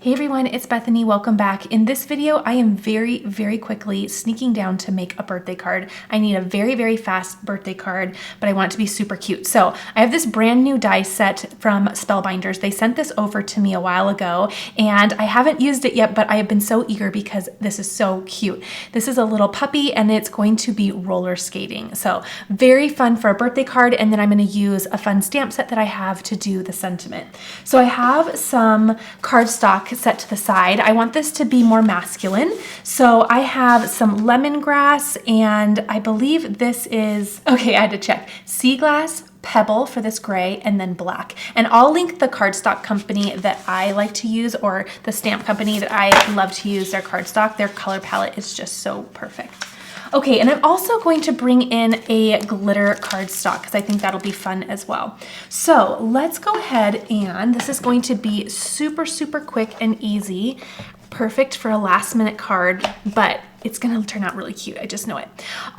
Hey everyone, it's Bethany. Welcome back. In this video, I am very quickly sneaking down to make a birthday card. I need a very fast birthday card, but I want it to be super cute. So I have this brand new die set from Spellbinders. They sent this over to me a while ago and I haven't used it yet, but I have been so eager because this is so cute. This is a little puppy and it's going to be roller skating. So very fun for a birthday card. And then I'm going to use a fun stamp set that I have to do the sentiment. So I have some cardstock set to the side. I want this to be more masculine. So I have some lemongrass and I believe this is, okay, I had to check, sea glass, pebble for this gray, and then black. And I'll link the cardstock company that I like to use, or the stamp company that I love to use, their cardstock. Their color palette is just so perfect. Okay, and I'm also going to bring in a glitter cardstock because I think that'll be fun as well. So let's go ahead, and this is going to be super quick and easy. Perfect for a last minute card, but it's gonna turn out really cute. I just know it.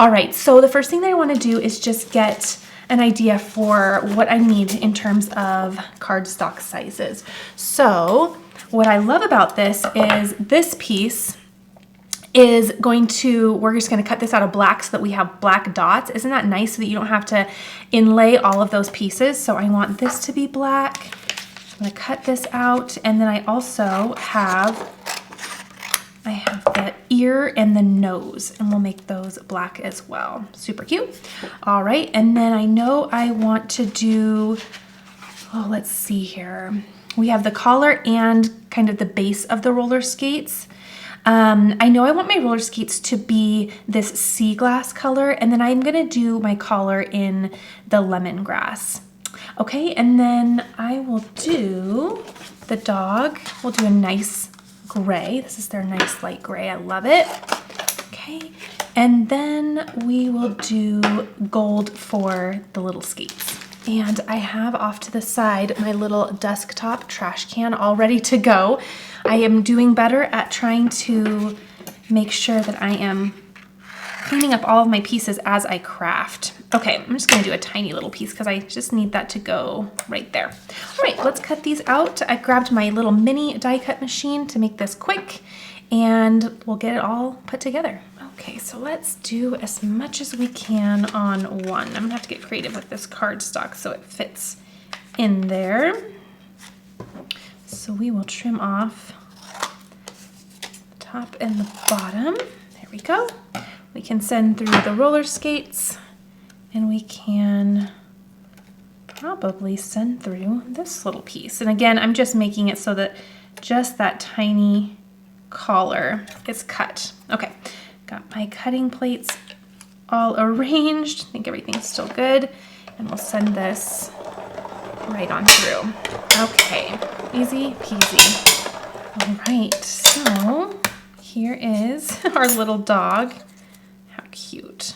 All right, so the first thing that I wanna do is just get an idea for what I need in terms of cardstock sizes. So what I love about this is this piece is going to, we're just gonna cut this out of black so that we have black dots. Isn't that nice so that you don't have to inlay all of those pieces? So I want this to be black. I'm gonna cut this out. And then I also have, the ear and the nose, and we'll make those black as well. Super cute. All right, and then I know I want to do, oh, let's see here. We have the collar and kind of the base of the roller skates. I know I want my roller skates to be this sea glass color, and then I'm gonna do my collar in the lemongrass. Okay, and then I will do the dog. We'll do a nice gray. This is their nice light gray. I love it. Okay, and then we will do gold for the little skates. And I have off to the side my little desktop trash can all ready to go. I am doing better at trying to make sure that I am cleaning up all of my pieces as I craft. Okay, I'm just gonna do a tiny little piece because I just need that to go right there. All right, let's cut these out. I grabbed my little mini die cut machine to make this quick, and we'll get it all put together. Okay, so let's do as much as we can on one. I'm gonna have to get creative with this cardstock so it fits in there. So we will trim off the top and the bottom. There we go. We can send through the roller skates, and we can probably send through this little piece. And again, I'm just making it so that just that tiny collar is cut. Okay. Got my cutting plates all arranged. I think everything's still good. And we'll send this right on through. Okay, easy peasy. All right, so here is our little dog. How cute.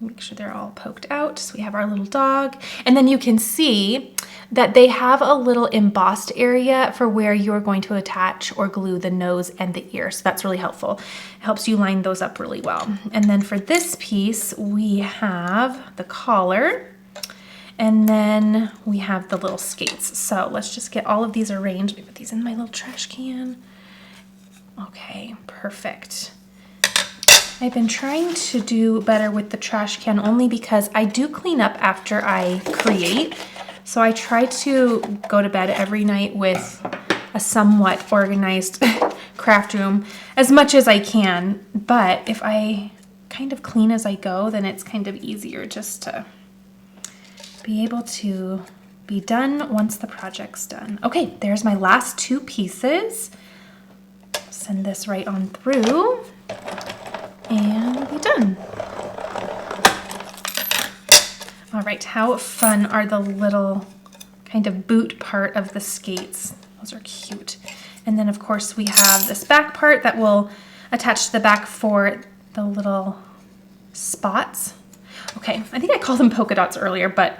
Make sure they're all poked out. So we have our little dog. And then you can see that they have a little embossed area for where you're going to attach or glue the nose and the ear. So that's really helpful. It helps you line those up really well. And then for this piece, we have the collar, and then we have the little skates. So let's just get all of these arranged. Let me put these in my little trash can. Okay, perfect. I've been trying to do better with the trash can only because I do clean up after I create. So I try to go to bed every night with a somewhat organized craft room as much as I can. But if I kind of clean as I go, then it's kind of easier just to be able to be done once the project's done. Okay, there's my last two pieces. Send this right on through and we'll be done. All right, how fun are the little kind of boot part of the skates? Those are cute. And then of course we have this back part that will attach to the back for the little spots. Okay, I think I called them polka dots earlier, but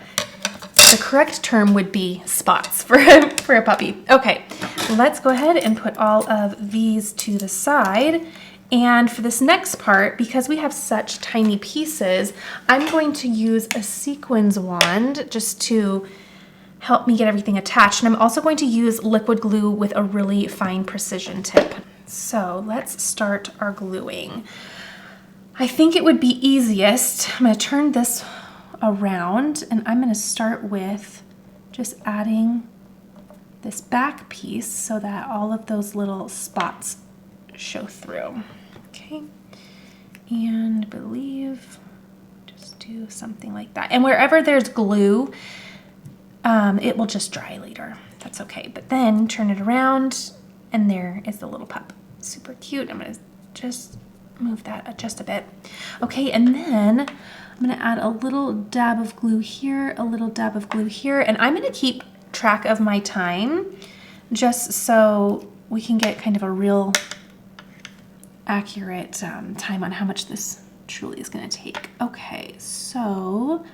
the correct term would be spots for a puppy. Okay, let's go ahead and put all of these to the side. And for this next part, because we have such tiny pieces, I'm going to use a sequins wand just to help me get everything attached. And I'm also going to use liquid glue with a really fine precision tip. So let's start our gluing. I think it would be easiest, I'm gonna turn this around and I'm gonna start with just adding this back piece so that all of those little spots show through. Okay, and I believe just do something like that. And wherever there's glue, it will just dry later. That's okay. But then turn it around and there is the little pup. Super cute. I'm gonna just move that just a bit. Okay, and then I'm gonna add a little dab of glue here, a little dab of glue here, and I'm gonna keep track of my time just so we can get kind of a real accurate time on how much this truly is gonna take. Okay, so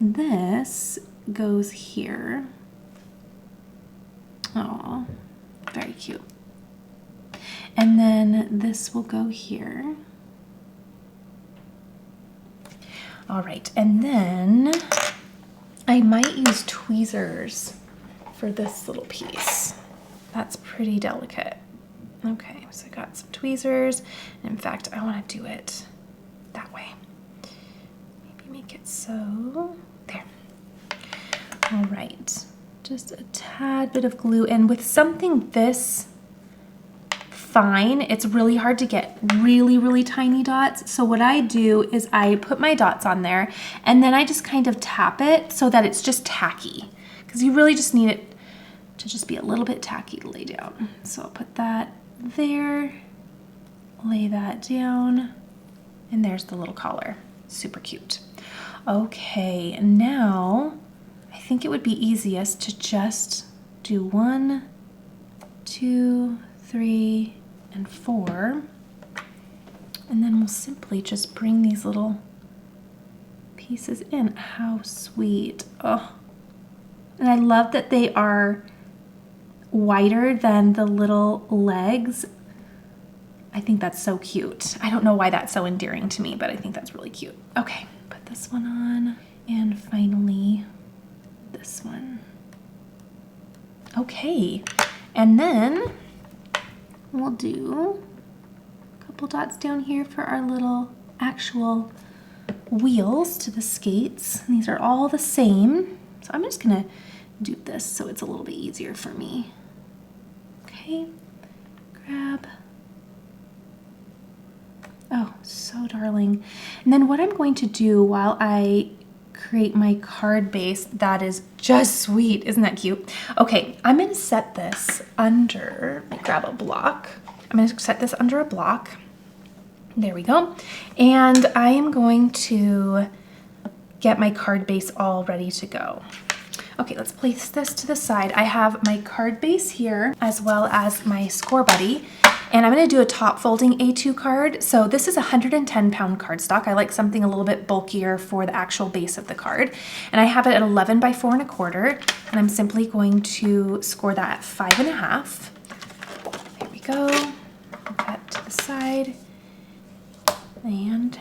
this goes here. Oh, very cute. And then this will go here. All right, and then I might use tweezers for this little piece. That's pretty delicate. Okay, so I got some tweezers. In fact, I want to do it that way. Maybe make it so. There. All right, just a tad bit of glue. And with something this fine, it's really hard to get really tiny dots. So what I do is I put my dots on there and then I just kind of tap it so that it's just tacky, because you really just need it to just be a little bit tacky to lay down. So I'll put that there, lay that down, and there's the little collar. Super cute. Okay, now I think it would be easiest to just do 1, 2, 3, and 4, and then we'll simply just bring these little pieces in. How sweet. Oh, and I love that they are wider than the little legs. I think that's so cute. I don't know why that's so endearing to me, but I think that's really cute. Okay, put this one on, and finally this one. Okay, and then we'll do a couple dots down here for our little actual wheels to the skates. And these are all the same. So I'm just gonna do this so it's a little bit easier for me. Okay, grab. Oh, so darling. And then what I'm going to do while I create my card base that is just sweet, isn't that cute? Okay, I'm gonna set this under, let me grab a block. I'm gonna set this under a block. There we go. And I am going to get my card base all ready to go. Okay, let's place this to the side. I have my card base here as well as my score buddy. And I'm gonna do a top folding A2 card. So this is a 110-pound cardstock. I like something a little bit bulkier for the actual base of the card. And I have it at 11 by 4 1/4. And I'm simply going to score that at 5 1/2. There we go. Put that to the side. And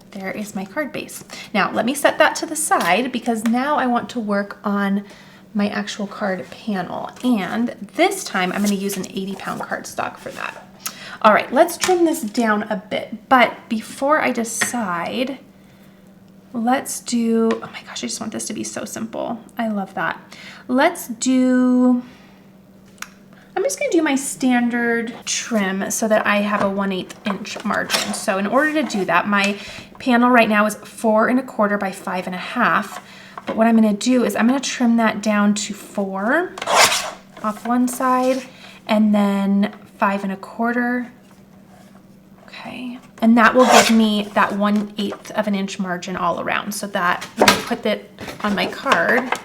there is my card base. Now let me set that to the side because now I want to work on my actual card panel. And this time I'm gonna use an 80-pound cardstock for that. All right, let's trim this down a bit. But before I decide, let's do, oh my gosh, I just want this to be so simple. I love that. Let's do, I'm just gonna do my standard trim so that I have a 1/8 inch margin. So in order to do that, my panel right now is 4 1/4 by 5 1/2. But what I'm gonna do is I'm gonna trim that down to 4 off one side and then 5 1/4. Okay, and that will give me that 1/8 of an inch margin all around so that when I put it on my card,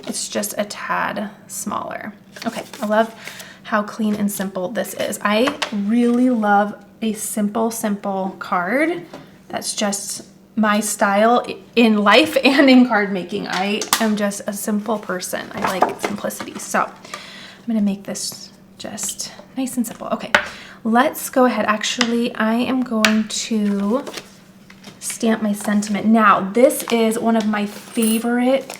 it's just a tad smaller. Okay, I love how clean and simple this is. I really love a simple card. That's just my style in life and in card making. I am just a simple person. I like simplicity. So I'm gonna make this just nice and simple. Okay, let's go ahead. Actually, I am going to stamp my sentiment. Now, this is one of my favorite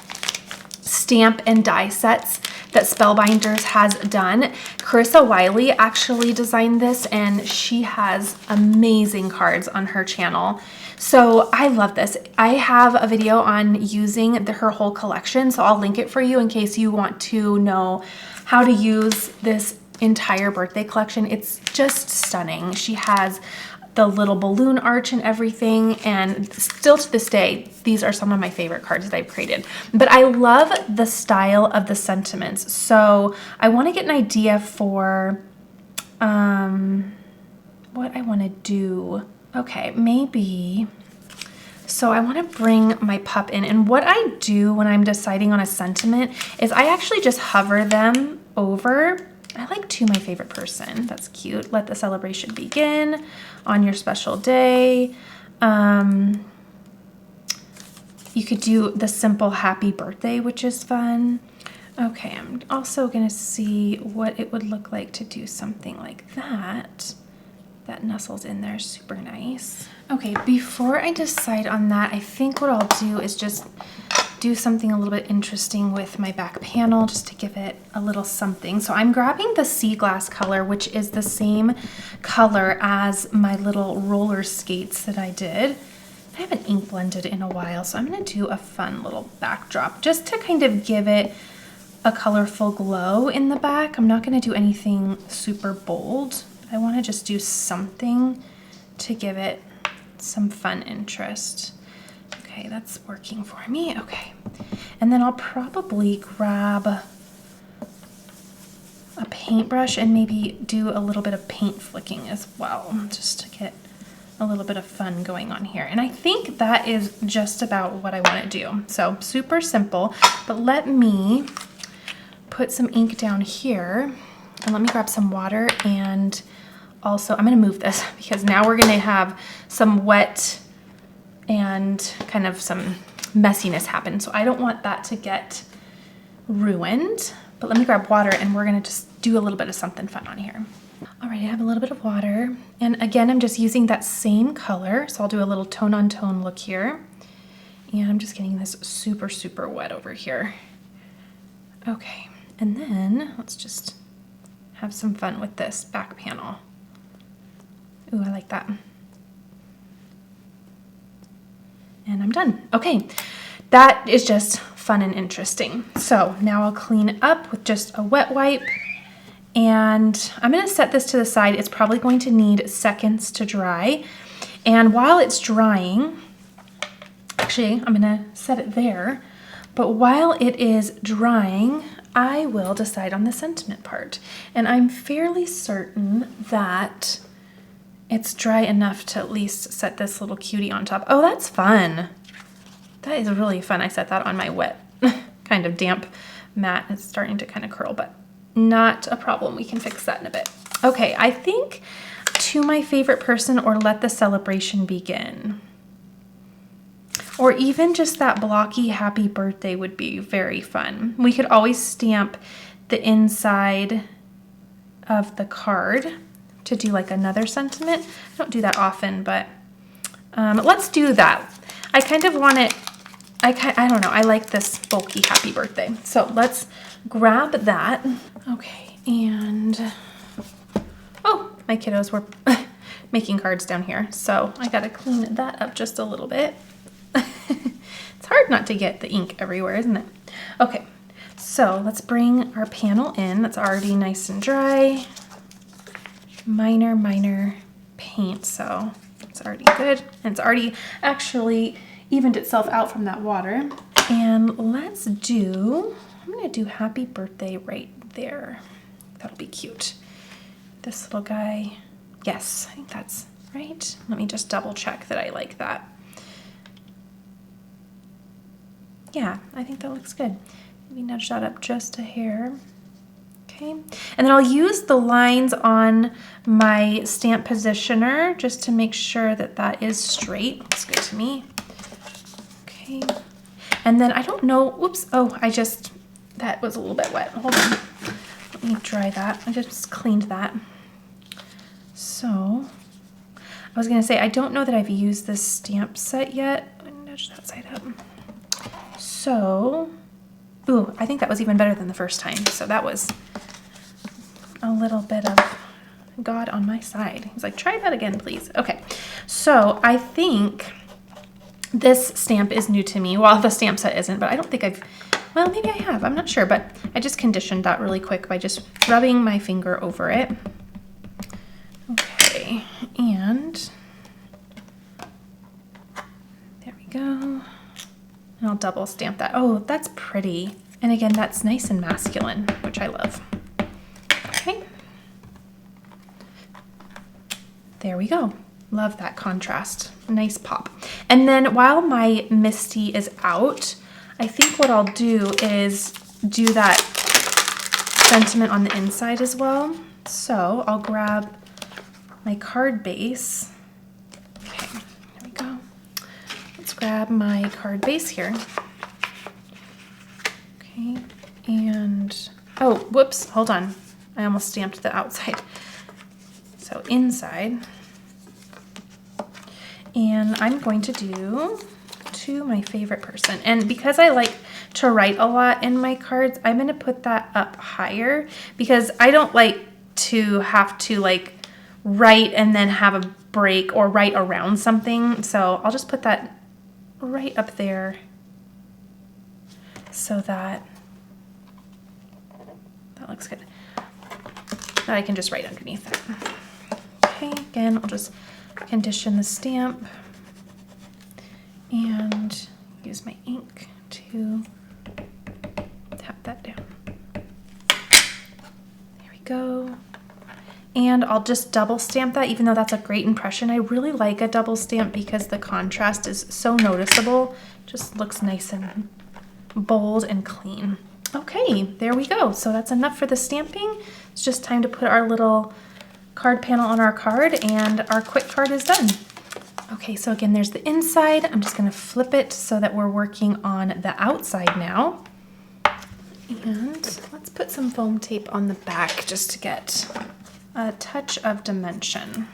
stamp and die sets that Spellbinders has done. Carissa Wiley actually designed this, and she has amazing cards on her channel. So I love this. I have a video on using her whole collection, so I'll link it for you in case you want to know how to use this entire birthday collection. It's just stunning. She has the little balloon arch and everything, and still to this day, these are some of my favorite cards that I've created. But I love the style of the sentiments, so I want to get an idea for what I want to do. Okay, maybe, so I want to bring my pup in, and what I do when I'm deciding on a sentiment is I actually just hover them over. I like to my favorite person. That's cute. Let the celebration begin on your special day. You could do the simple happy birthday, which is fun. Okay, I'm also gonna see what it would look like to do something like that. That nestles in there, super nice. Okay, before I decide on that, I think what I'll do is just do something a little bit interesting with my back panel just to give it a little something. So I'm grabbing the sea glass color, which is the same color as my little roller skates that I did. I haven't ink blended in a while, so I'm gonna do a fun little backdrop just to kind of give it a colorful glow in the back. I'm not gonna do anything super bold. I wanna just do something to give it some fun interest. Okay, that's working for me. Okay, and then I'll probably grab a paintbrush and maybe do a little bit of paint flicking as well, just to get a little bit of fun going on here. And I think that is just about what I want to do. So super simple, but let me put some ink down here, and let me grab some water, and also I'm going to move this because now we're going to have some wet and kind of some messiness happen. So I don't want that to get ruined, but let me grab water and we're gonna just do a little bit of something fun on here. All right, I have a little bit of water. And again, I'm just using that same color. So I'll do a little tone on tone look here. And I'm just getting this super, super wet over here. Okay, and then let's just have some fun with this back panel. Ooh, I like that. And I'm done. Okay, that is just fun and interesting. So now I'll clean up with just a wet wipe, and I'm gonna set this to the side. It's probably going to need seconds to dry. And while it's drying, actually, I'm gonna set it there, but while it is drying, I will decide on the sentiment part. And I'm fairly certain that it's dry enough to at least set this little cutie on top. Oh, that's fun. That is really fun. I set that on my wet, kind of damp mat. It's starting to kind of curl, but not a problem. We can fix that in a bit. Okay, I think to my favorite person or let the celebration begin. Or even just that blocky happy birthday would be very fun. We could always stamp the inside of the card to do like another sentiment. I don't do that often, but let's do that. I kind of want it, I don't know, I like this bulky happy birthday. So let's grab that. Okay, and oh, my kiddos were making cards down here, so I gotta clean that up just a little bit. It's hard not to get the ink everywhere, isn't it? Okay, so let's bring our panel in. That's already nice and dry. Minor paint, so it's already good. And it's already actually evened itself out from that water. And let's do, I'm gonna do happy birthday right there. That'll be cute. This little guy, yes, I think that's right. Let me just double check that I like that. Yeah, I think that looks good. Maybe nudge that up just a hair. Okay, and then I'll use the lines on my stamp positioner just to make sure that that is straight. Looks good to me. Okay, and then I don't know, whoops, oh, that was a little bit wet. Hold on, let me dry that. I just cleaned that. So, I was gonna say, I don't know that I've used this stamp set yet. I'm gonna nudge that side up. So, Ooh, I think that was even better than the first time. So that was a little bit of God on my side. He's like, try that again, please. Okay, so I think this stamp is new to me. Well, the stamp set isn't, but I don't think well, maybe I have. I'm not sure, but I just conditioned that really quick by just rubbing my finger over it. Okay, and there we go. And I'll double stamp that. Oh, that's pretty. And again, that's nice and masculine, which I love. Okay. There we go. Love that contrast. Nice pop. And then while my Misty is out, I think what I'll do is do that sentiment on the inside as well. So I'll grab my card base. Okay, there we go. Let's grab my card base here. Okay, and, oh, whoops, hold on. I almost stamped the outside. So inside. And I'm going to do to my favorite person. And because I like to write a lot in my cards, I'm going to put that up higher because I don't like to have to like write and then have a break or write around something. So I'll just put that right up there so that looks good. That I can just write underneath that. Okay, again, I'll just condition the stamp and use my ink to tap that down. There we go. And I'll just double stamp that, even though that's a great impression. I really like a double stamp because the contrast is so noticeable. Just looks nice and bold and clean. Okay, there we go. So that's enough for the stamping. It's just time to put our little card panel on our card and our quick card is done. Okay, so again, there's the inside. I'm just gonna flip it so that we're working on the outside now. And let's put some foam tape on the back just to get a touch of dimension.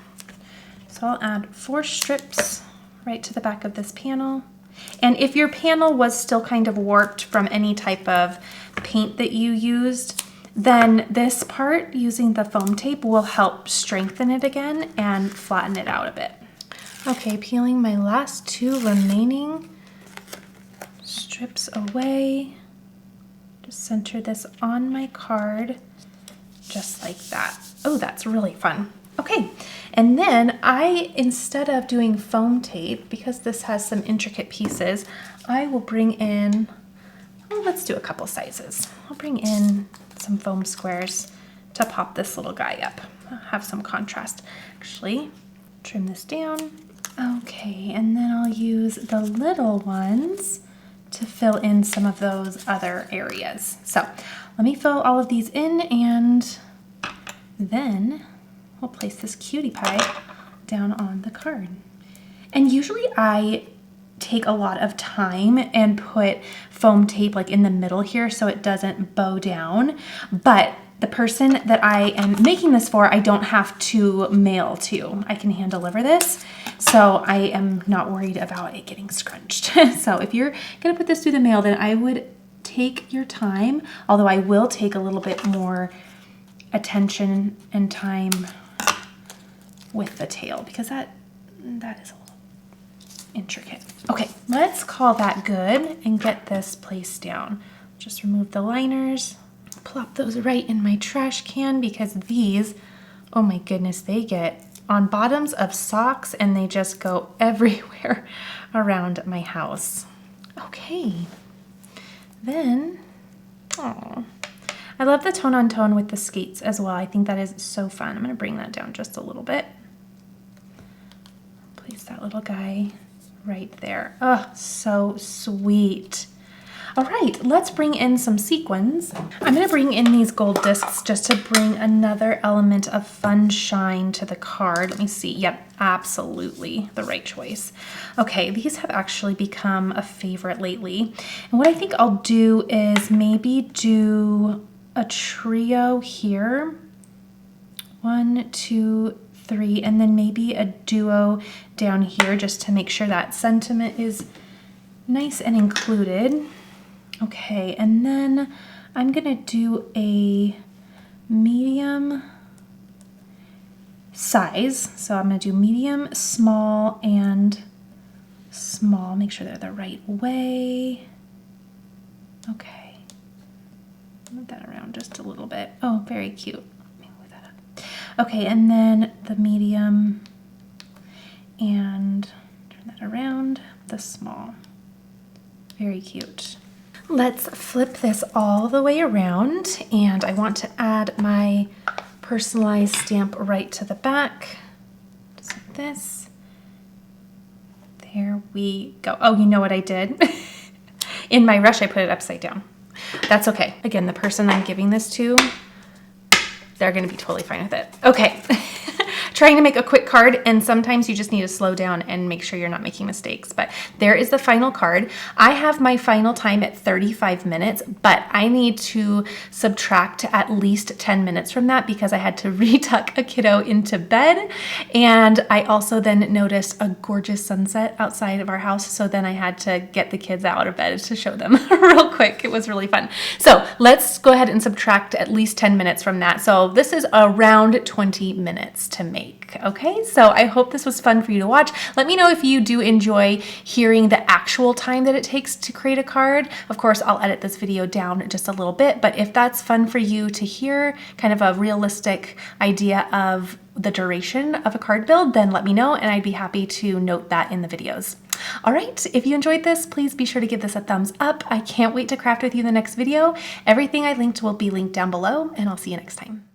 So I'll add 4 strips right to the back of this panel. And if your panel was still kind of warped from any type of paint that you used, then this part using the foam tape will help strengthen it again and flatten it out a bit. Okay, peeling my last 2 remaining strips away. Just center this on my card, just like that. Oh, that's really fun. Okay, and then instead of doing foam tape, because this has some intricate pieces, I will bring in, well, let's do a couple sizes. I'll bring in some foam squares to pop this little guy up. I'll have some contrast. Actually, trim this down. Okay, and then I'll use the little ones to fill in some of those other areas. So let me fill all of these in and then we'll place this cutie pie down on the card. And usually I take a lot of time and put foam tape like in the middle here so it doesn't bow down. But the person that I am making this for, I don't have to mail to. I can hand deliver this. So I am not worried about it getting scrunched. So if you're gonna put this through the mail, then I would take your time, although I will take a little bit more attention and time with the tail because that is a little intricate. Okay, let's call that good and get this placed down. Just remove the liners, plop those right in my trash can because these, oh my goodness, they get on bottoms of socks and they just go everywhere around my house. Okay, then, oh, I love the tone on tone with the skates as well. I think that is so fun. I'm gonna bring that down just a little bit. Place that little guy right there. Oh, so sweet. All right, let's bring in some sequins. I'm gonna bring in these gold discs just to bring another element of fun shine to the card. Let me see, yep, absolutely the right choice. Okay, these have actually become a favorite lately. And what I think I'll do is maybe do a trio here. 1, 2, 3, and then maybe a duo down here just to make sure that sentiment is nice and included. Okay, and then I'm gonna do a medium size. So I'm gonna do medium, small, and small. Make sure they're the right way. Okay, move that around just a little bit. Oh, very cute. Let me move that up. Okay, and then the medium, and turn that around, the small. Very cute. Let's flip this all the way around, and I want to add my personalized stamp right to the back, just like this. There we go. Oh, you know what I did? In my rush, I put it upside down. That's okay. Again, the person I'm giving this to, they're gonna be totally fine with it. Okay. Trying to make a quick card, and sometimes you just need to slow down and make sure you're not making mistakes. But there is the final card. I have my final time at 35 minutes, but I need to subtract at least 10 minutes from that because I had to retuck a kiddo into bed. And I also then noticed a gorgeous sunset outside of our house. So then I had to get the kids out of bed to show them real quick. It was really fun. So let's go ahead and subtract at least 10 minutes from that. So this is around 20 minutes to make. Okay, so I hope this was fun for you to watch. Let me know if you do enjoy hearing the actual time that it takes to create a card. Of course, I'll edit this video down just a little bit, but if that's fun for you to hear kind of a realistic idea of the duration of a card build, then let me know and I'd be happy to note that in the videos. All right, if you enjoyed this, please be sure to give this a thumbs up. I can't wait to craft with you in the next video. Everything I linked will be linked down below, and I'll see you next time.